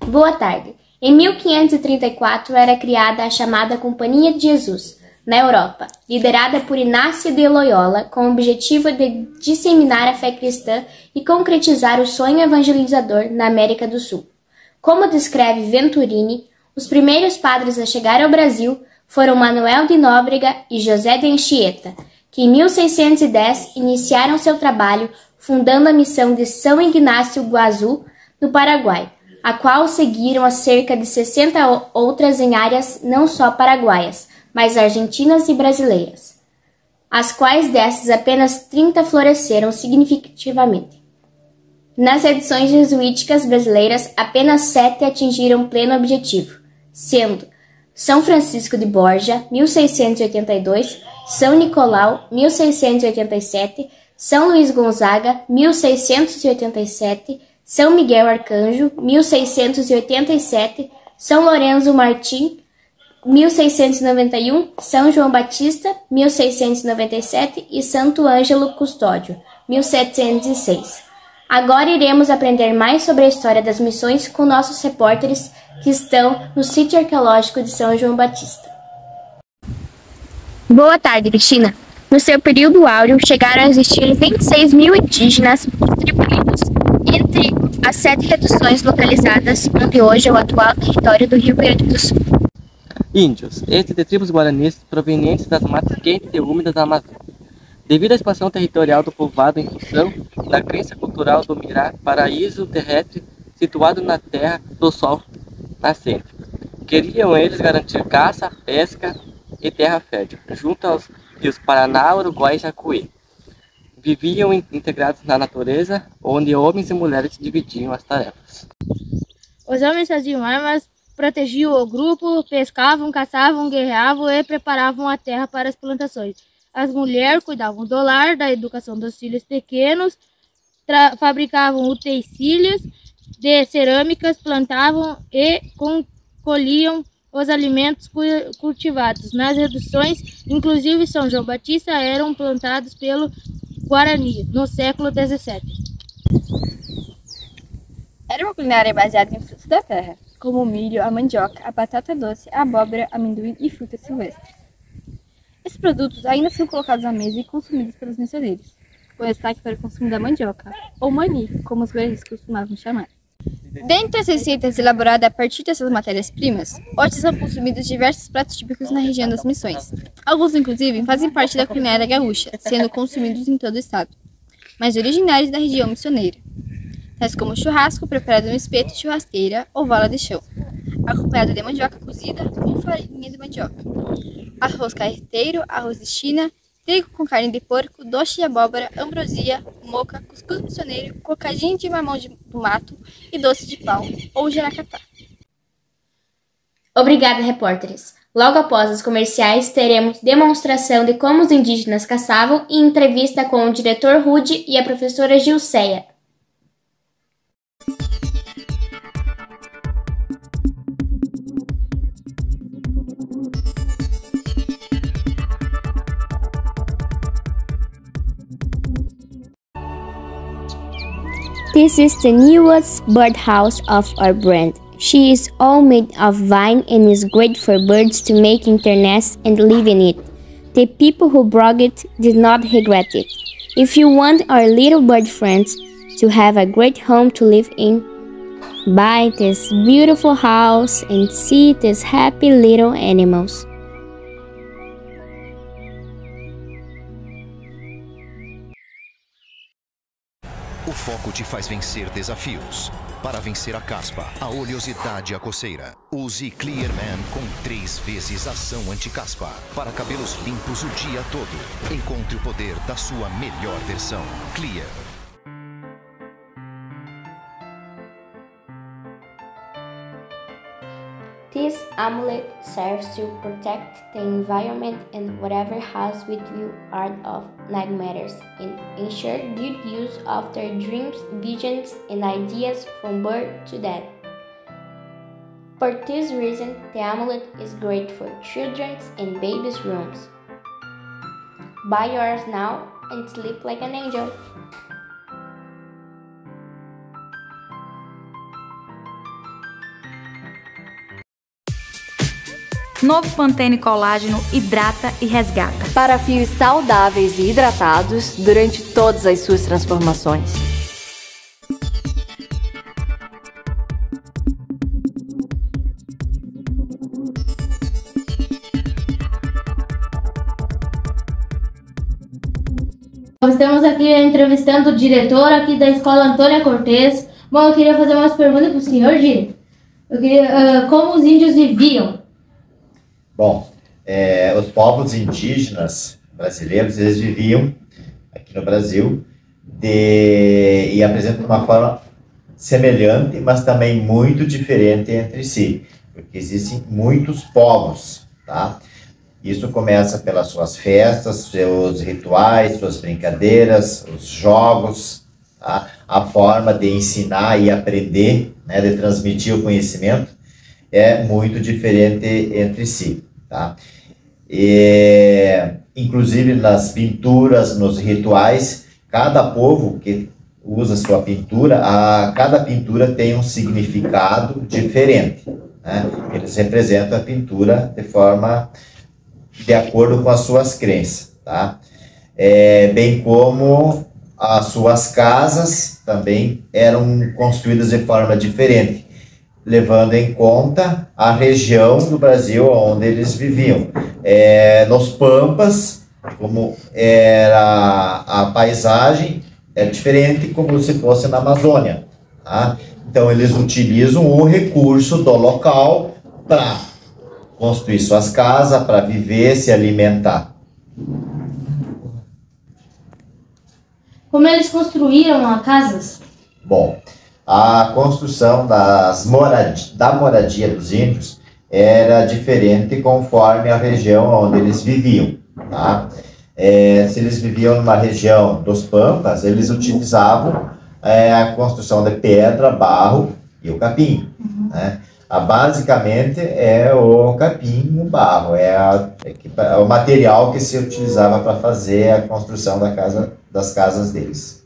Boa tarde. Em 1534 era criada a chamada Companhia de Jesus, na Europa, liderada por Inácio de Loyola, com o objetivo de disseminar a fé cristã e concretizar o sonho evangelizador na América do Sul. Como descreve Venturini, os primeiros padres a chegar ao Brasil foram Manuel de Nóbrega e José de Anchieta, que em 1610 iniciaram seu trabalho fundando a missão de São Ignácio Guazú, no Paraguai, a qual seguiram a cerca de 60 outras em áreas não só paraguaias, mas argentinas e brasileiras, as quais dessas apenas 30 floresceram significativamente. Nas edições jesuíticas brasileiras, apenas 7 atingiram pleno objetivo, sendo São Francisco de Borja, 1682, São Nicolau, 1687, São Luís Gonzaga, 1687, São Miguel Arcanjo, 1687, São Lourenço Martim, 1691, São João Batista, 1697 e Santo Ângelo Custódio, 1706. Agora iremos aprender mais sobre a história das missões com nossos repórteres que estão no sítio arqueológico de São João Batista. Boa tarde, Cristina. No seu período áureo, chegaram a existir 26 mil indígenas distribuídos entre as 7 reduções localizadas onde hoje é o atual território do Rio Grande do Sul. Índios, estes de tribos guaranis provenientes das matas quentes e úmidas da Amazônia. Devido à expansão territorial do povoado em função da crença cultural do Mirá, paraíso terrestre situado na terra do sol nascente, queriam eles garantir caça, pesca e terra fértil, junto aos rios Paraná, Uruguai e Jacuí. Viviam integrados na natureza, onde homens e mulheres dividiam as tarefas. Os homens faziam armas, protegiam o grupo, pescavam, caçavam, guerreavam e preparavam a terra para as plantações. As mulheres cuidavam do lar, da educação dos filhos pequenos, fabricavam utensílios de cerâmicas, plantavam e colhiam os alimentos cultivados. Nas reduções, inclusive São João Batista, eram plantados pelo Guarani, no século XVII. Era uma culinária baseada em frutos da terra, como o milho, a mandioca, a batata doce, a abóbora, amendoim e fruta silvestre. Esses produtos ainda são colocados à mesa e consumidos pelos missioneiros, com destaque para o consumo da mandioca, ou mani, como os guaranis costumavam chamar. Dentre as receitas elaboradas a partir dessas matérias-primas, hoje são consumidos diversos pratos típicos na região das Missões. Alguns, inclusive, fazem parte da culinária gaúcha, sendo consumidos em todo o estado, mas originários da região missioneira, tais como churrasco preparado no espeto, churrasqueira ou vala de chão, acompanhado de mandioca cozida ou farinha de mandioca, arroz carreteiro, arroz de China, trigo com carne de porco, doce de abóbora, ambrosia, moca, cuscuz missioneiro, cocadinho de mamão do mato e doce de pau ou jaracatá. Obrigada, repórteres. Logo após os comerciais, teremos demonstração de como os indígenas caçavam e entrevista com o diretor Rude e a professora Gilceia. This is the newest birdhouse of our brand. She is all made of vine and is great for birds to make their nests and live in it. The people who brought it did not regret it. If you want our little bird friends to have a great home to live in, buy this beautiful house and see these happy little animals. O foco te faz vencer desafios. Para vencer a caspa, a oleosidade e a coceira, use Clear Man com 3 vezes ação anti-caspa. Para cabelos limpos o dia todo. Encontre o poder da sua melhor versão. Clear. This amulet serves to protect the environment and whatever house with you are of nightmares and ensure good use of their dreams, visions, and ideas from birth to death. For this reason, the amulet is great for children's and babies' rooms. Buy yours now and sleep like an angel. Novo Pantene Colágeno hidrata e resgata. Para fios saudáveis e hidratados durante todas as suas transformações. Estamos aqui entrevistando o diretor aqui da Escola Antônia Cortez. Bom, eu queria fazer umas perguntas para o senhor, Gino. Como os índios viviam? Bom, os povos indígenas brasileiros, eles viviam aqui no Brasil e apresentam uma forma semelhante, mas também muito diferente entre si, porque existem muitos povos, tá? Isso começa pelas suas festas, seus rituais, suas brincadeiras, os jogos, tá? A forma de ensinar e aprender, né, de transmitir o conhecimento é muito diferente entre si, tá? Inclusive nas pinturas, nos rituais, cada povo que usa sua pintura, cada pintura tem um significado diferente, né? Eles representam a pintura de acordo com as suas crenças, tá? Bem como as suas casas também eram construídas de forma diferente, levando em conta a região do Brasil onde eles viviam. Nos Pampas, como era a paisagem, é diferente como se fosse na Amazônia, tá? Então eles utilizam o recurso do local para construir suas casas, para viver, se alimentar. Como eles construíram as casas? Bom, a construção da moradia dos índios era diferente conforme a região onde eles viviam, tá? Se eles viviam numa região dos Pampas, eles utilizavam a construção de pedra, barro e o capim, né? Basicamente é o capim e o barro, é o material que se utilizava para fazer a construção das casas deles.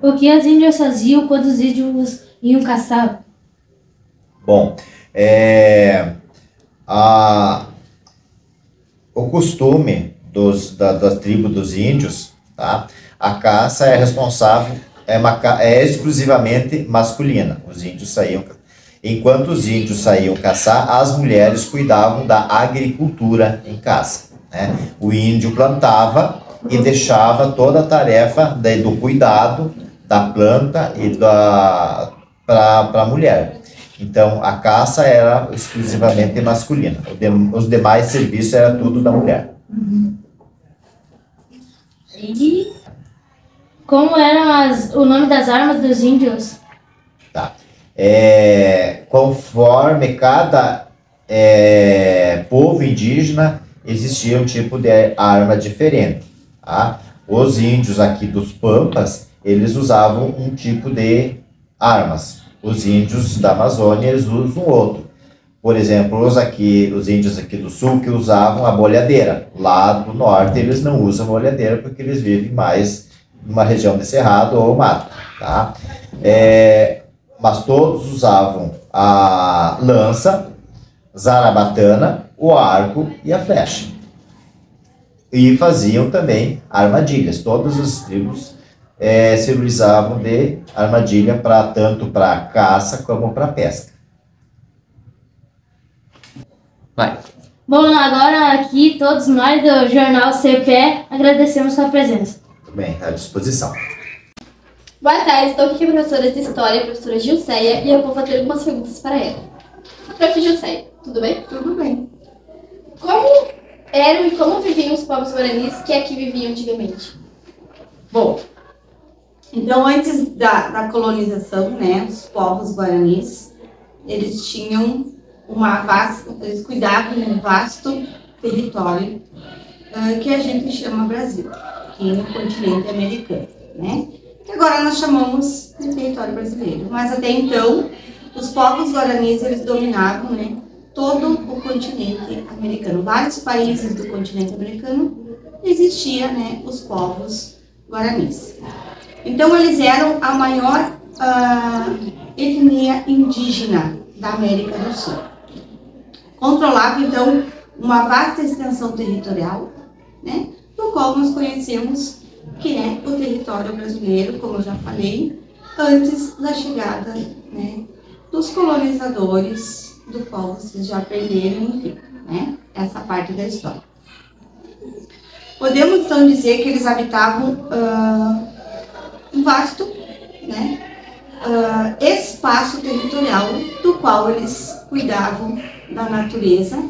O que as índias faziam quando os índios iam caçar? Bom, o costume da tribo dos índios, tá? A caça é responsável, é exclusivamente masculina. Enquanto os índios saíam caçar, as mulheres cuidavam da agricultura em casa, né? O índio plantava e deixava toda a tarefa do cuidado da planta e para a mulher. Então a caça era exclusivamente masculina. Os demais serviços era tudo da mulher. E como eram o nome das armas dos índios? Tá. Conforme cada povo indígena, existia um tipo de arma diferente, tá? Os índios aqui dos Pampas, eles usavam um tipo de armas. Os índios da Amazônia, eles usam outro. Por exemplo, os índios aqui do sul que usavam a bolhadeira. Lá do norte, eles não usam bolhadeira porque eles vivem mais numa região de cerrado ou mato, tá? Mas todos usavam a lança, zarabatana, o arco e a flecha. E faziam também armadilhas. Todas as tribos se utilizavam de armadilha tanto para caça como para pesca. Vai. Bom, agora aqui todos nós do Jornal CPE agradecemos sua presença. Bem, à disposição. Boa tarde, estou aqui com a professora de História, a professora Gilceia, e eu vou fazer algumas perguntas para ela. Professora Gilceia, tudo bem? Tudo bem. Como eram e como viviam os povos guaranis que aqui viviam antigamente? Bom, Então, antes da colonização, né, os povos guaranis, eles tinham eles cuidavam de um vasto território que a gente chama Brasil, aqui no continente americano, né? Que agora nós chamamos de território brasileiro. Mas até então, os povos guaranis, eles dominavam, né, todo o continente americano. Vários países do continente americano existiam, né, os povos guaranis. Então, eles eram a maior etnia indígena da América do Sul. Controlava, então, uma vasta extensão territorial, né, do qual nós conhecemos que é o território brasileiro, como eu já falei, antes da chegada, né, dos colonizadores, do qual vocês já aprenderam, enfim, né, essa parte da história. Podemos, então, dizer que eles habitavam um vasto, né, espaço territorial, do qual eles cuidavam da natureza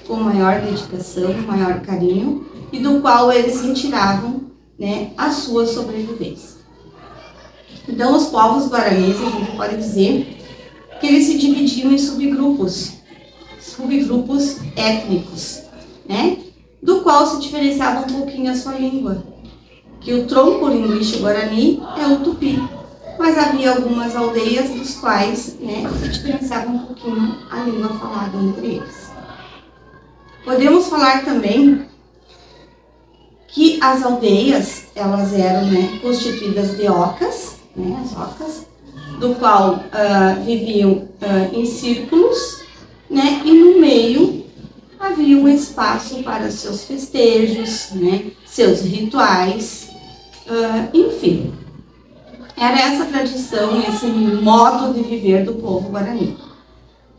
com maior dedicação, maior carinho, e do qual eles retiravam, né, a sua sobrevivência. Então, os povos guaranis, a gente pode dizer que eles se dividiam em subgrupos étnicos, né, do qual se diferenciava um pouquinho a sua língua, que o tronco linguístico guarani é o tupi, mas havia algumas aldeias dos quais, né, se diferenciava um pouquinho a língua falada entre eles. Podemos falar também que as aldeias, elas eram, né, constituídas de ocas, né, as ocas, do qual viviam em círculos, né, e no meio havia um espaço para seus festejos, né, seus rituais, enfim. Era essa tradição, esse modo de viver do povo guarani.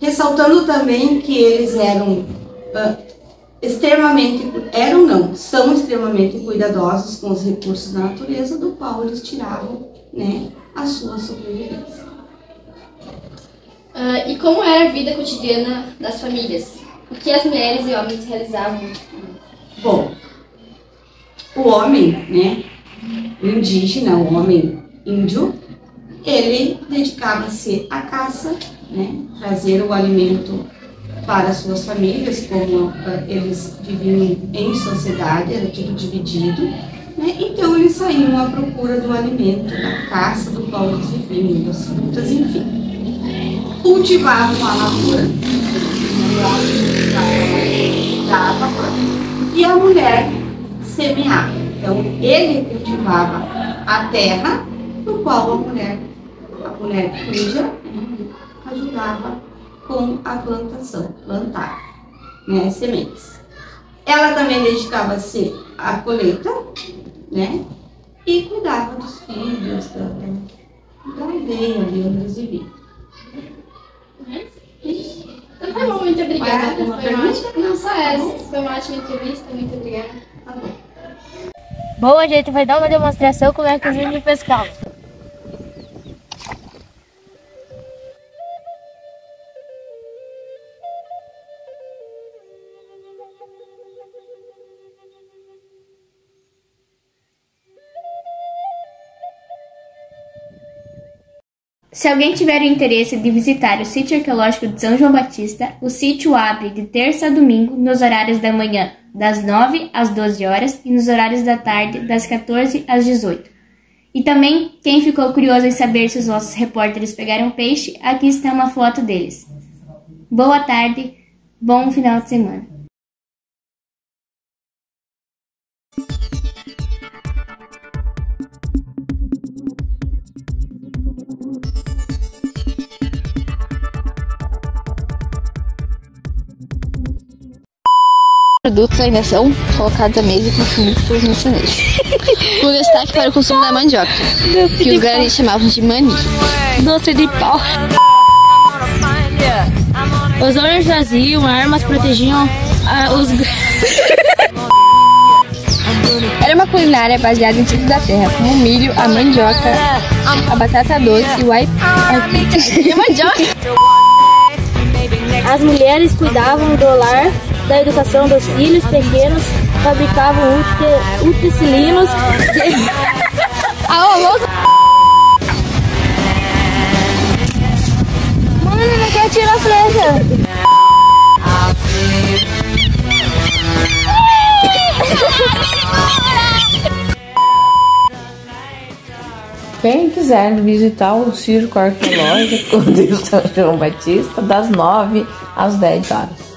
Ressaltando também que eles eram são extremamente cuidadosos com os recursos da natureza, do qual eles tiravam, né, a sua sobrevivência. E como era a vida cotidiana das famílias? O que as mulheres e homens realizavam? Bom, o homem, né, o indígena, o homem índio, ele dedicava-se à caça, né, trazer o alimento para suas famílias, como eles viviam em sociedade, era tudo dividido, né, então eles saíam à procura do alimento, da caça do qual eles viviam, das frutas, enfim. Cultivavam a lavoura, e a mulher semeava. Então, ele cultivava a terra, no qual a mulher cuja, ajudava com a plantação, plantava, né, sementes. Ela também dedicava-se à colheita, né, e cuidava dos filhos, da aldeia ali onde eles viviam. Então tá bom, muito obrigada. Foi uma ótima, não só essa, foi uma ótima entrevista, muito obrigada. Tá bom. Bom, a gente vai dar uma demonstração como é que a gente pescava. Se alguém tiver o interesse de visitar o sítio arqueológico de São João Batista, o sítio abre de terça a domingo nos horários da manhã, das 9 às 12 horas, e nos horários da tarde, das 14 às 18. E também, quem ficou curioso em saber se os nossos repórteres pegaram peixe, aqui está uma foto deles. Boa tarde, bom final de semana. Produtos ainda são colocados à mesa e consumidos pelos missioneiros. Com destaque para o consumo da mandioca, que os guaranis chamavam de mani. Doce de pau. Os homens faziam armas, protegiam os... Era uma culinária baseada em frutos da terra, como o milho, a mandioca, a batata doce e o aipim. mandioca. As mulheres cuidavam do lar, da educação dos filhos pequenos, fabricavam utensílios Ah, ô, louco! Mano, não quer tirar a flecha! Quem quiser visitar o Circo Arqueológico de São João Batista, das 9 às 10 horas.